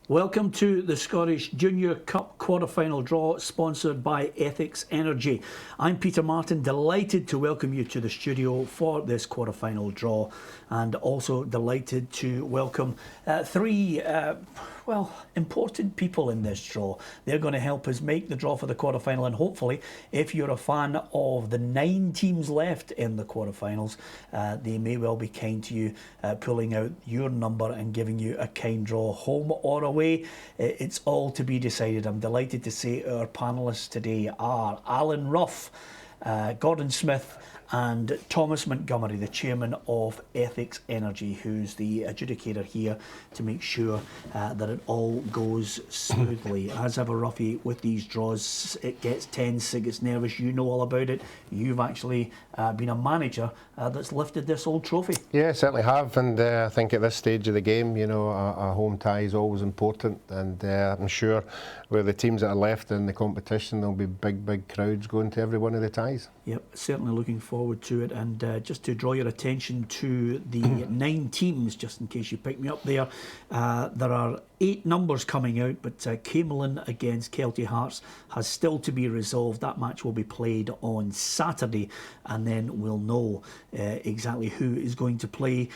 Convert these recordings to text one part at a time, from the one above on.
Welcome to the Scottish Junior Cup quarter-final draw, sponsored by Ethics Energy. I'm Peter Martin, delighted to welcome you to the studio for this quarter-final draw, and also delighted to welcome three important people in this draw. They're going to help us make the draw for the quarter-final, and hopefully, if you're a fan of the 9 teams left in the quarter-finals, they may well be kind to you, pulling out your number and giving you a kind draw, home or away. It's all to be decided. I'm delighted to say our panellists today are Alan Rough, Gordon Smith and Thomas Montgomery, the chairman of Ethics Energy, who's the adjudicator here to make sure that it all goes smoothly. As ever, Ruffy, with these draws, it gets tense, it gets nervous. You know all about it. You've actually been a manager that's lifted this old trophy. Yeah, certainly have, and I think at this stage of the game, you know, a home tie is always important, and I'm sure with the teams that are left in the competition, there'll be big crowds going to every one of the ties. Yep, certainly looking forward to it. And just to draw your attention to the 9 teams, just in case you pick me up there, there are 8 numbers coming out, but Camelin against Kelty Hearts has still to be resolved. That match will be played on Saturday, and then we'll know exactly who is going to play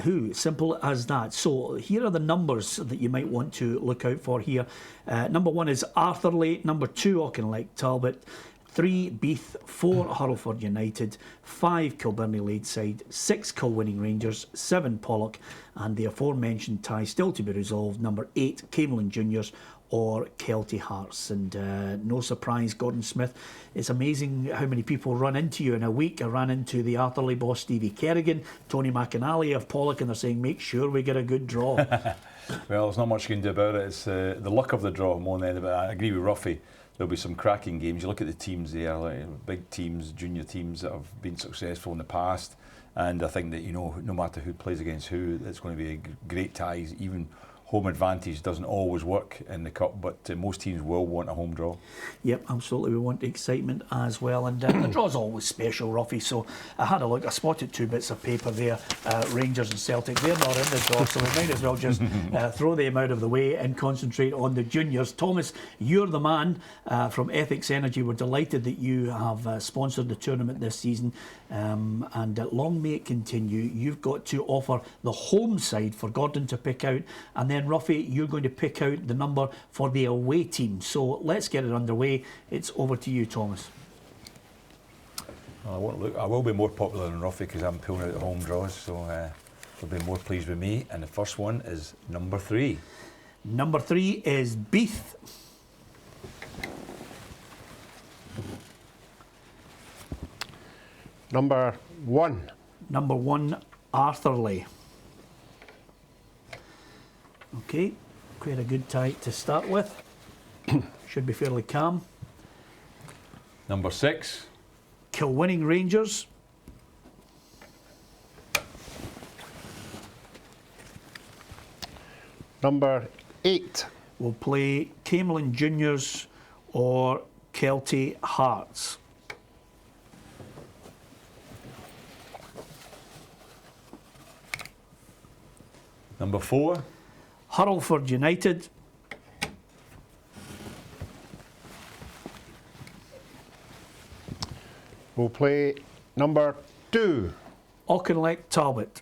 who. Simple as that. So here are the numbers that you might want to look out for here. Number 1 is Arthurlie, number 2 Auchinleck Talbot, 3 Beath, 4 Hurlford United, 5 Kilbirnie Ladeside, 6 Kilwinning Rangers, 7 Pollock, and the aforementioned tie still to be resolved, number 8 Camelin Juniors or Kelty Hearts. And no surprise, Gordon Smith, it's amazing how many people run into you in a week. I ran into the Arthurlie boss Stevie Kerrigan, Tony McAnally of Pollock, and they're saying make sure we get a good draw. Well, there's not much you can do about it. It's the luck of the draw more than anything. I agree with Ruffy. There'll be some cracking games. You look at the teams there, like big teams, junior teams that have been successful in the past, and I think that, you know, no matter who plays against who, it's going to be great ties. Even home advantage doesn't always work in the cup, but most teams will want a home draw. Yep, absolutely. We want excitement as well, and the draw's always special, Ruffy. So I had a look. I spotted 2 bits of paper there. Rangers and Celtic, they're not in the draw, so we might as well just throw them out of the way and concentrate on the juniors. Thomas, you're the man from Ethics Energy. We're delighted that you have sponsored the tournament this season, and long may it continue. You've got to offer the home side for Gordon to pick out, and then Ruffy, you're going to pick out the number for the away team. So let's get it underway. It's over to you, Thomas. Well, I will be more popular than Ruffy because I'm pulling out the home draws, so they'll be more pleased with me. And the first one is number 3. Number 3 is Beath. Number 1. Number 1, Arthurlie. Okay, quite a good tie to start with. Should be fairly calm. Number 6. Kilwinning Rangers. Number 8. We'll play Camelin Juniors or Kelty Hearts. Number 4. Hurlford United. We'll play number 2. Auchinleck Talbot.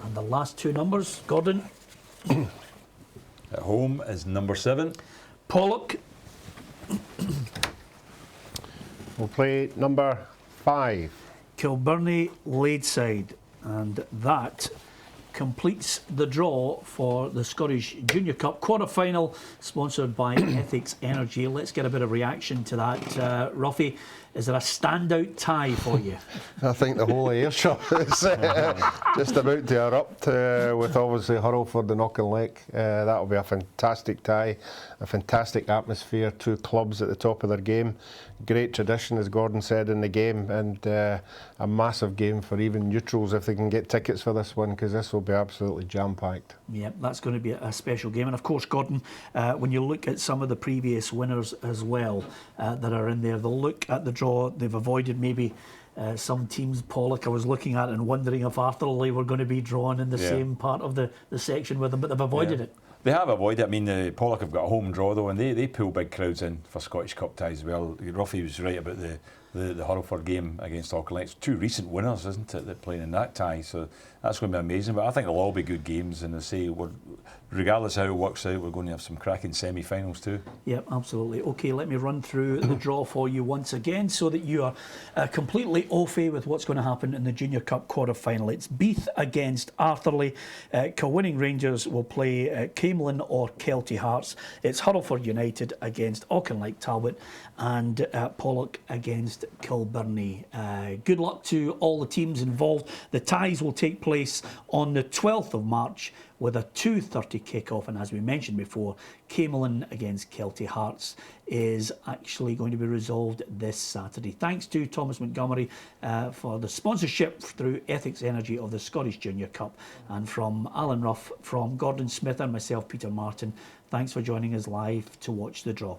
And the last 2 numbers, Gordon. At home is number 7. Pollock. We'll play number 5. Kilbirnie Ladeside. And that completes the draw for the Scottish Junior Cup quarter-final, sponsored by Ethics Energy. Let's get a bit of reaction to that. Ruffy, is there a standout tie for you? I think the whole Ayrshire is just about to erupt with obviously Hurlford and Auchinleck. That'll be a fantastic tie, a fantastic atmosphere, 2 clubs at the top of their game. Great tradition, as Gordon said, in the game, and a massive game for even neutrals if they can get tickets for this one, because this will be absolutely jam-packed. Yeah, that's going to be a special game. And of course, Gordon, when you look at some of the previous winners as well that are in there, they'll look at the draw. They've avoided maybe some teams, Pollock, I was looking at and wondering if Arthurlie were going to be drawn in the same part of the section with them, but they've avoided it. They have avoided it. I mean, Pollock have got a home draw though, and they pull big crowds in for Scottish Cup ties as well. Ruffy was right about the Hurlford game against Auckland. It's 2 recent winners, isn't it, that playing in that tie? So that's going to be amazing. But I think they'll all be good games, and I say, regardless of how it works out, we're going to have some cracking semi-finals too. Yep, absolutely. Okay, let me run through the draw for you once again so that you are completely au fait with what's going to happen in the Junior Cup quarter-final. It's Beath against Arthurlie. Kilwinning Rangers will play Camelin or Kelty Hearts. It's Hurlford United against Auchinleck Talbot, and Pollock against Kilbirnie. Good luck to all the teams involved. The ties will take place on the 12th of March with a 2:30 kick-off, and as we mentioned before, Camelin against Kelty Hearts is actually going to be resolved this Saturday. Thanks to Thomas Montgomery for the sponsorship through Ethics Energy of the Scottish Junior Cup, and from Alan Ruff, from Gordon Smith and myself, Peter Martin, thanks for joining us live to watch the draw.